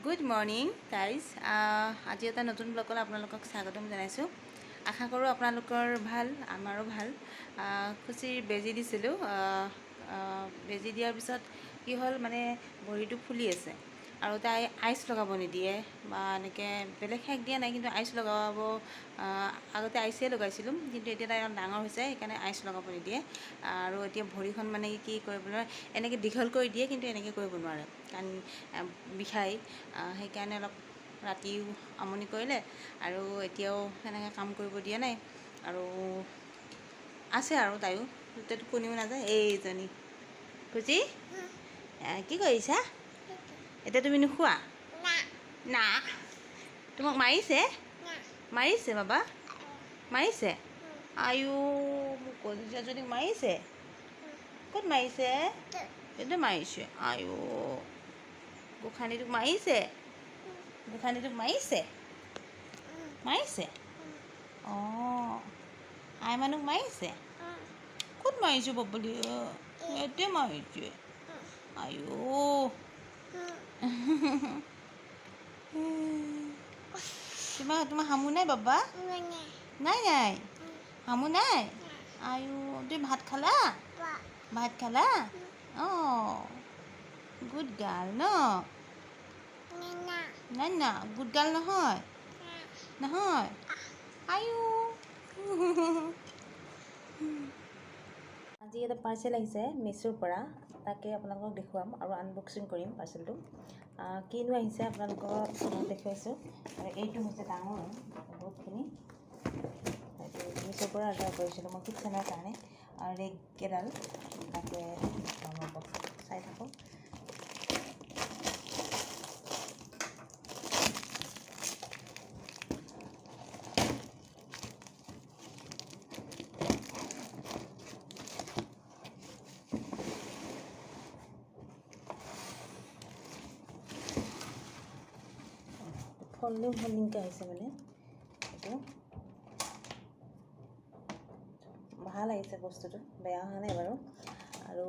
Good morning guys. আজি এটা নতুন ব্লগলৈ আপোনালোকক স্বাগতম জনাইছোঁ। আশা কৰোঁ আপোনালোকৰ ভাল, আমাৰো ভাল। খুচিৰ বেজী দিছিলোঁ। বেজী দিয়াৰ পিছত কি হ'ল মানে ভৰিটো ফুলি আছে আৰু তাই আইচ লগাব নিদিয়ে বা এনেকৈ বেলেগ শেক দিয়া নাই, কিন্তু আইচ লগাব আগতে আইচে লগাইছিলোঁ, কিন্তু এতিয়া তাই অলপ ডাঙৰ হৈছে সেইকাৰণে আইচ লগাব নিদিয়ে। আৰু এতিয়া ভৰিখন মানে কি কৰিবলৈ এনেকৈ দীঘল কৰি দিয়ে, কিন্তু এনেকৈ কৰিব নোৱাৰে কাৰণ বিষায়। সেইকাৰণে অলপ ৰাতিও আমনি কৰিলে আৰু এতিয়াও সেনেকৈ কাম কৰিব দিয়া নাই আৰু আছে আৰু তাইও এতিয়া টোপনিও নাযায়। এইজনী খুচি কি কৰিছা? এতিয়া তুমি নোখোৱা না? তোমাক মাৰিছে? মাৰিছে বাবা, মাৰিছে? আয়ো মোক কলিজাজনীক মাৰিছে। ক'ত মাৰিছে? এইটো মাৰিছে। আয়ো গোসানীটোক মাৰিছে, গোসানীটোক মাৰিছে, মাৰিছে। অঁ আইমানুক মাৰিছে। ক'ত মাৰিছোঁ বাবলি? ইয়াতে মাৰিছে। আয়ো তোমাৰ হামু নাই বাবা? নাই নাই হামু নাই। আয়ো তুমি ভাত খালা? ভাত খালা? অঁ গুড গাৰ্ল ন? নাই না গুড গাৰ্ল নহয়, নহয়। আয়ো আজি এটা পাৰ্চেল আহিছে মিছোৰ পৰা, তাকে আপোনালোকক দেখুৱাম আৰু আনবক্সিং কৰিম পাৰ্চেলটো। কিনো আহিছে আপোনালোকক দেখুৱাইছোঁ। এইটো হৈছে ডাঙৰ বহুতখিনি। এইটো মিছোৰ পৰা অৰ্ডাৰ কৰিছিলোঁ মই কিটচেনৰ কাৰণে ৰেগকেইডাল, তাকে চাই থাকক। ফলডিং ফলডিংকৈ আহিছে মানে এইটো ভাল আহিছে, বস্তুটো বেয়া হোৱা নাই বাৰু। আৰু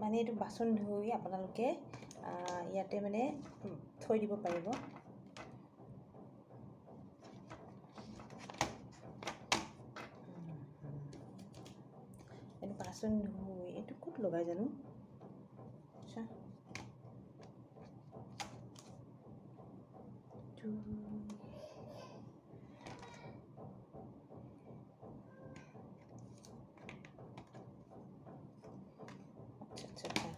মানে এইটো বাচন ধুই আপোনালোকে ইয়াতে মানে থৈ দিব পাৰিব। এইটো বাচন ধুই এইটো ক'ত লগাই জানো? আচ্ছা আচ্ছা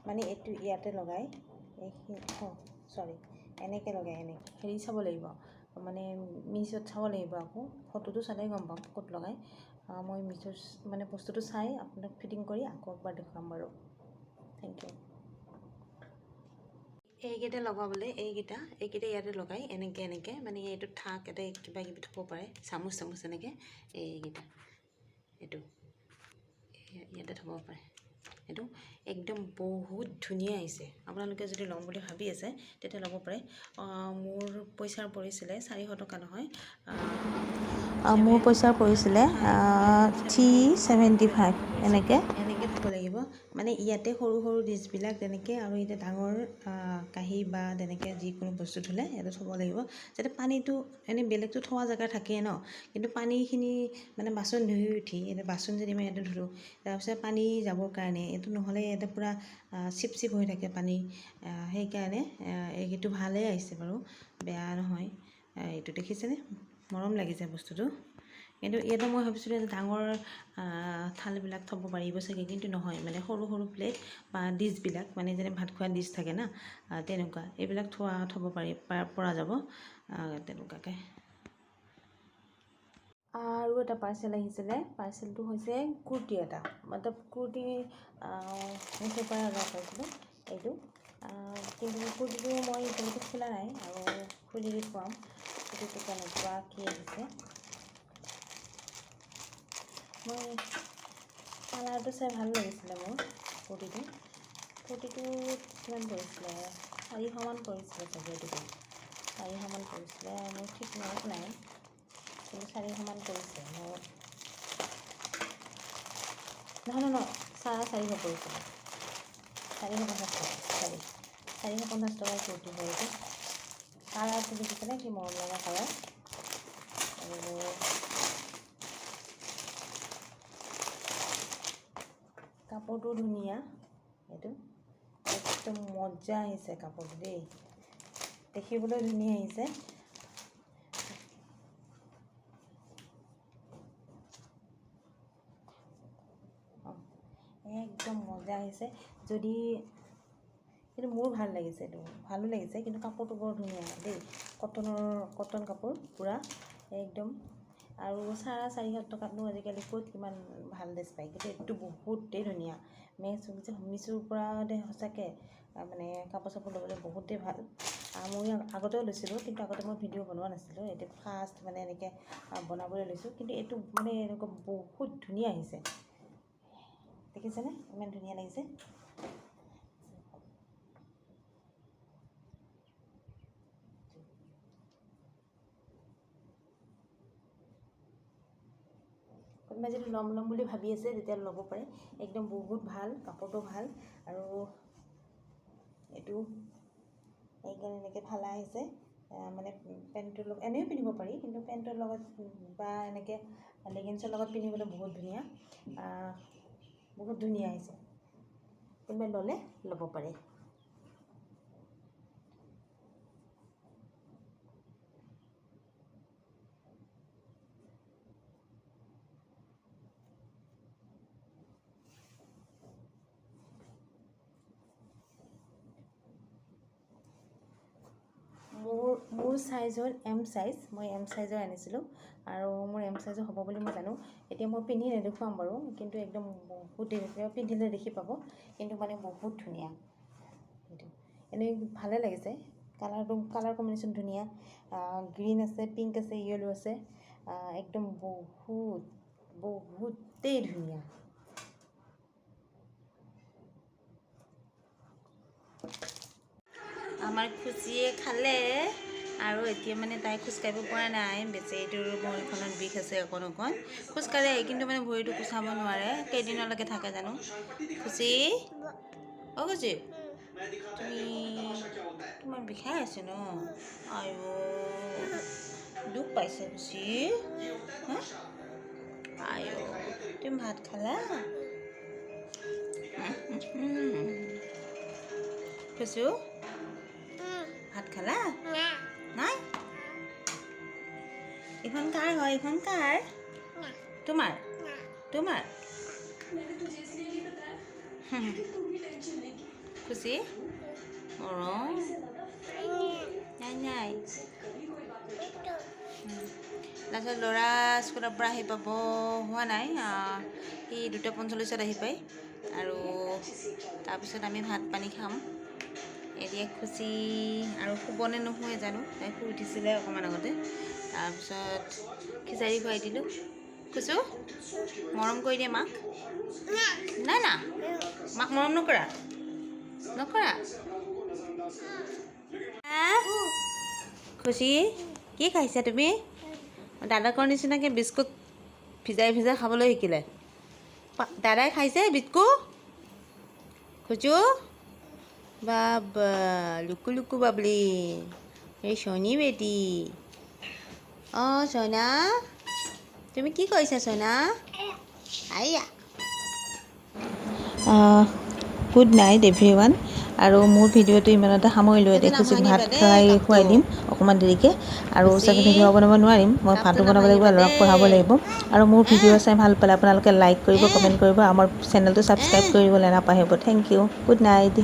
মানে এইটো ইয়াতে লগাই এইখিনি চৰি এনেকৈ লগাই এনেকৈ হেৰি চাব লাগিব, মানে মিছত চাব লাগিব। আকৌ ফটোটো চালেই গম পাম ক'ত লগাই। মই মিছ'ৰ মানে বস্তুটো চাই আপোনাক ফিটিং কৰি আকৌ একবাৰ দেখুৱাম বাৰু। Thank you. এইকেইটা লগাবলৈ এইকেইটা ইয়াতে লগাই এনেকৈ মানে এইটো ঠাক এটা কিবা কিবি থ'ব পাৰে, চামুচ এনেকৈ এইকেইটা এইটো ইয়াতে থ'ব পাৰে। এইটো একদম বহুত ধুনীয়া আহিছে। আপোনালোকে যদি ল'ম বুলি ভাবি আছে তেতিয়া ল'ব পাৰে। মোৰ পইচাৰ পৰিছিলে 400 টকা নহয়, মোৰ পইচাৰ পৰিছিলে 375 এনেকৈ থ'ব লাগিব। মানে ইয়াতে সৰু সৰু ডিছবিলাক তেনেকৈ, আৰু এতিয়া ডাঙৰ কাঁহী বা তেনেকৈ যিকোনো বস্তু থ'লে ইয়াতে থ'ব লাগিব, যাতে পানীটো এনেই বেলেগটো থোৱা জেগা থাকেই ন, কিন্তু পানীখিনি মানে বাচন ধুই উঠি এতিয়া বাচন যদি মই ইয়াতে ধুলোঁ তাৰপিছত পানী যাবৰ কাৰণে এইটো নহ'লে ইয়াতে পূৰা চিপ হৈ থাকে পানী। সেইকাৰণে এইটো ভালেই আহিছে বাৰু, বেয়া নহয়। এইটো দেখিছেনে, মৰম লাগিছে বস্তুটো। কিন্তু ইয়াতে মই ভাবিছিলোঁ যে ডাঙৰ থালবিলাক থ'ব পাৰিব চাগে, কিন্তু নহয়, মানে সৰু সৰু প্লেট বা ডিছবিলাক মানে যেনে ভাত খোৱা ডিছ থাকে না, তেনেকুৱা এইবিলাক থ'ব পৰা যাব তেনেকুৱাকৈ। আৰু এটা পাৰ্চেল আহিছিলে, পাৰ্চেলটো হৈছে কুৰ্তি এটা, মতলব কুৰ্তি মিছোৰ পৰা অৰ্ডাৰ কৰিছিলোঁ এইটো। কিন্তু কুৰ্তিটো মই এতিয়ালৈকে খোলা নাই আৰু খুলি দেখুৱাম কুৰ্তিটো কেনেকুৱা কি আহিছে। মই কালাৰটো চাই ভাল লাগিছিলে মোৰ কুৰ্তিটো কিমান পৰিছিলে, 400মান পৰিছিলে চাগে। এইটো 400মান পৰিছিলে, মোৰ ঠিক মনত নাই, কিন্তু 400মান পৰিছে মোৰ। নহয় 450 পৰিছিলে। 450 টকা সৰি 450 টকাৰ কুৰ্তি হয় এইটো কালাৰটো দেখিছেনে কি মৰম লগা কালাৰ আৰু কাপোৰটো ধুনীয়া এইটো একদম মজা আহিছে কাপোৰটো দেই দেখিবলৈ ধুনীয়া আহিছে একদম মজা আহিছে যদি কিন্তু মোৰ ভাল লাগিছে এইটো ভালো লাগিছে কিন্তু কাপোৰটো বৰ ধুনীয়া দেই কটন কাপোৰ পুৰা একদম আৰু 450 টকাতনো আজিকালি ক'ত কিমান ভাল ড্ৰেছ পায় কিন্তু এইটো বহুতেই ধুনীয়া মিছোৰ পৰা সঁচাকৈ মানে কাপোৰ চাপোৰ ল'বলৈ বহুতেই ভাল মই আগতেও লৈছিলোঁ কিন্তু আগতে মই ভিডিঅ' বনোৱা নাছিলোঁ এতিয়া ফাৰ্ষ্ট মানে এনেকৈ বনাবলৈ লৈছোঁ কিন্তু এইটো মানে এনেকুৱা বহুত ধুনীয়া আহিছে দেখিছেনে ইমান ধুনীয়া লাগিছে কোনোবাই যদি ল'ম বুলি ভাবি আছে তেতিয়া ল'ব পাৰে একদম বহুত ভাল কাপোৰটো ভাল আৰু এইটো এইকাৰণে এনেকৈ ফালা আহিছে মানে পেণ্টটোৰ লগত এনেও পিন্ধিব পাৰি কিন্তু পেণ্টৰ লগত বা এনেকৈ লেগিংছৰ লগত পিন্ধিবলৈ বহুত ধুনীয়া আহিছে কোনোবাই ল'লে ল'ব পাৰে মোৰ সাইজ হ'ল এম সাইজ মই এম সাইজৰ আনিছিলোঁ আৰু মোৰ এম সাইজৰ হ'ব বুলি মই জানো এতিয়া মই পিন্ধি নেদেখুৱাম বাৰু কিন্তু একদম বহুত পিন্ধিলে দেখি পাব কিন্তু মানে বহুত ধুনীয়া এইটো এনেই ভালে লাগিছে কালাৰ কম্বিনেশ্যন ধুনীয়া গ্ৰীণ আছে পিংক আছে য়েলো আছে একদম বহুতেই ধুনীয়া আমাৰ খুচিয়ে খালে আৰু এতিয়া মানে তাই খোজকাঢ়িব পৰা নাই বেচেৰিটোৰ ভৰিখনত বিষ আছে অকণ খোজকাঢ়ে কিন্তু মানে ভৰিটো কোচাব নোৱাৰে কেইদিনলৈকে থাকে জানো খুচি অ' খুচি তুমি তোমাৰ বিষাই আছে ন আইঅ দুখ পাইছে খুচি আইঅ তুমি ভাত খালা খুচু ভাত খালা নাই এইখন কাৰ হয় এইখন কাৰ তোমাৰ খুচি মৰম নাই তাৰপিছত ল'ৰা স্কুলৰ পৰা আহি পাব হোৱা নাই সি 2:45 আহি পায় আৰু তাৰপিছত আমি ভাত পানী খাম এতিয়া খুচি আৰু শুবনে নুশুৱে জানো তাই শুই উঠিছিলে অকণমান আগতে তাৰপিছত খিচাৰি খুৱাই দিলোঁ খুচু মৰম কৰি দিয়ে মাক নাই মাক মৰম নকৰা খুচি কি খাইছা তুমি দাদাকৰ নিচিনাকৈ বিস্কুট ভিজাই খাবলৈ শিকিলে দাদাই খাইছে বিস্কুট খুচু বাবা লুকু বাবলি এই সোনি বেটি অঁ সোনা তুমি কি কৰিছা সোনা আইয়া গুড নাইট এভৰিৱান আৰু মোৰ ভিডিঅ'টো ইমানতে সামৰিলোঁ এতিয়া খুচিক ভাত খুৱাই দিম অকণমান দেৰিকৈ আৰু চাগে ভিডিঅ' বনাব নোৱাৰিম মই ভাতো বনাব লাগিব ল'ৰাক পঢ়াব লাগিব আৰু মোৰ ভিডিঅ' চাই ভাল পালে আপোনালোকে লাইক কৰিব কমেণ্ট কৰিব আমাৰ চেনেলটো ছাবস্ক্ৰাইব কৰিবলৈ নাপাহৰিব থেংক ইউ গুড নাইট